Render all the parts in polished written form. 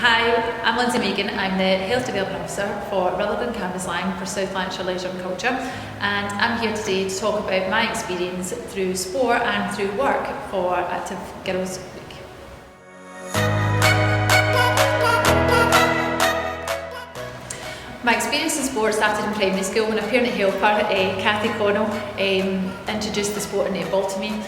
Hi, I'm Lindsay Meighan. I'm the Health Development Officer for Rutherglen Campus Line for South Lanarkshire Leisure Culture, and I'm here today to talk about my experience through sport and through work for Active Girls Week. My experience in sport started in primary school when a parent helper, Cathy Connell, introduced the sport of netball to me.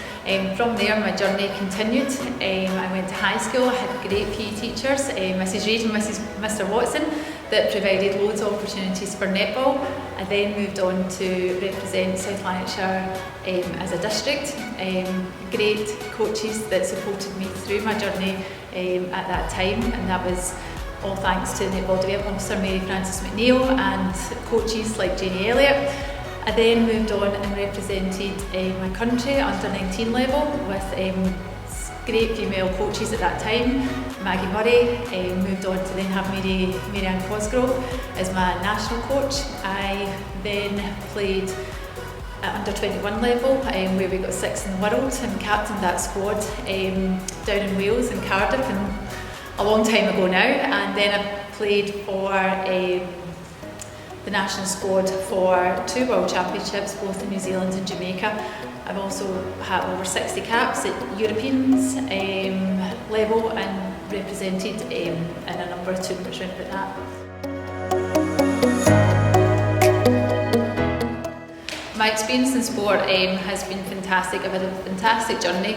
From there my journey continued. I went to high school. I had great PE teachers, Mrs Reid and Mr Watson, that provided loads of opportunities for netball. I then moved on to represent South Lanarkshire as a district. Great coaches that supported me through my journey at that time, and that was all thanks to Netball Development Officer Mary Frances McNeil and coaches like Janie Elliott. I then moved on and represented my country under 19 level with great female coaches at that time. Maggie Murray, moved on to then have Mary Ann Cosgrove as my national coach. I then played at under 21 level where we got 6th in the world and captained that squad down in Wales in Cardiff, and a long time ago now. And then I played for the national squad for 2 World Championships, both in New Zealand and Jamaica. I've also had over 60 caps at Europeans level and represented in a number of tournaments around about that. My experience in sport has been fantastic. I've had a fantastic journey,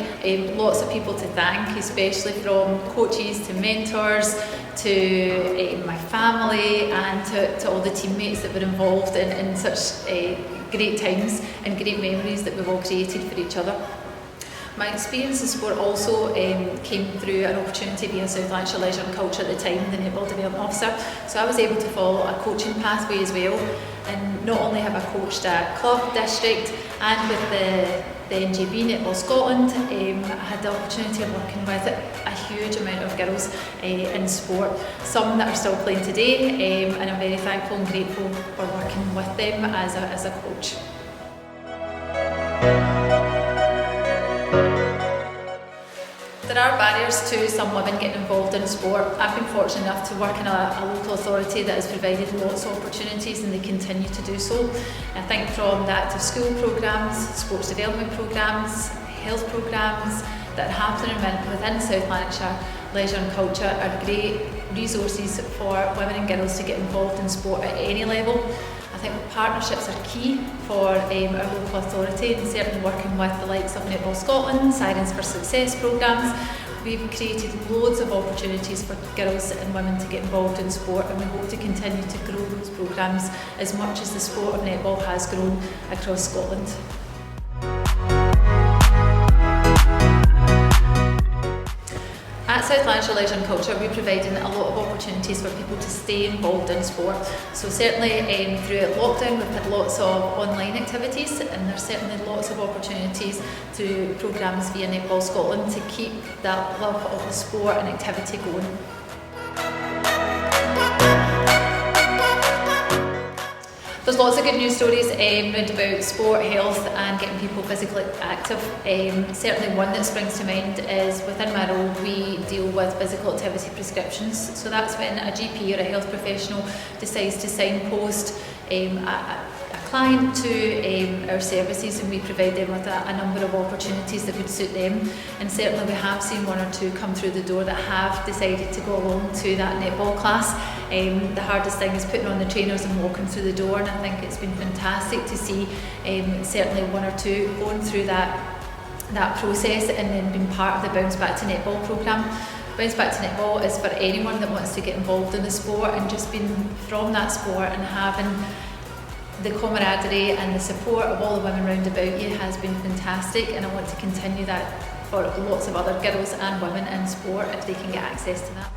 lots of people to thank, especially from coaches to mentors to my family and to all the teammates that were involved in such great times and great memories that we've all created for each other. My experience in sport also came through an opportunity being South Lanarkshire Leisure Culture at the time, the Netball Development Officer. So I was able to follow a coaching pathway as well, and not only have I coached at club, district and with the NGB, Netball Scotland, I had the opportunity of working with a huge amount of girls in sport, some that are still playing today, and I'm very thankful and grateful for working with them as a coach. There are barriers to some women getting involved in sport. I've been fortunate enough to work in a local authority that has provided lots of opportunities, and they continue to do so. I think from the active school programmes, sports development programmes, health programmes that are happening within South Lanarkshire Leisure and Culture are great resources for women and girls to get involved in sport at any level. I think partnerships are key for our local authority, and certainly working with the likes of Netball Scotland, Sirens for Success programmes. We've created loads of opportunities for girls and women to get involved in sport, and we hope to continue to grow those programmes as much as the sport of netball has grown across Scotland. At South Lanarkshire Leisure and Culture, we're providing a lot of opportunities for people to stay involved in sport. So certainly throughout lockdown we've had lots of online activities, and there's certainly lots of opportunities through programmes via Netball Scotland to keep that love of the sport and activity going. There's lots of good news stories round about sport, health and getting people physically active. Certainly one that springs to mind is within my role we deal with physical activity prescriptions. So that's when a GP or a health professional decides to signpost a client to our services, and we provide them with a number of opportunities that would suit them. And certainly we have seen 1 or 2 come through the door that have decided to go along to that netball class. The hardest thing is putting on the trainers and walking through the door, and I think it's been fantastic to see certainly 1 or 2 going through that process and then being part of the Bounce Back to Netball programme. Bounce Back to Netball is for anyone that wants to get involved in the sport, and just being from that sport and having the camaraderie and the support of all the women round about you has been fantastic, and I want to continue that for lots of other girls and women in sport if they can get access to that.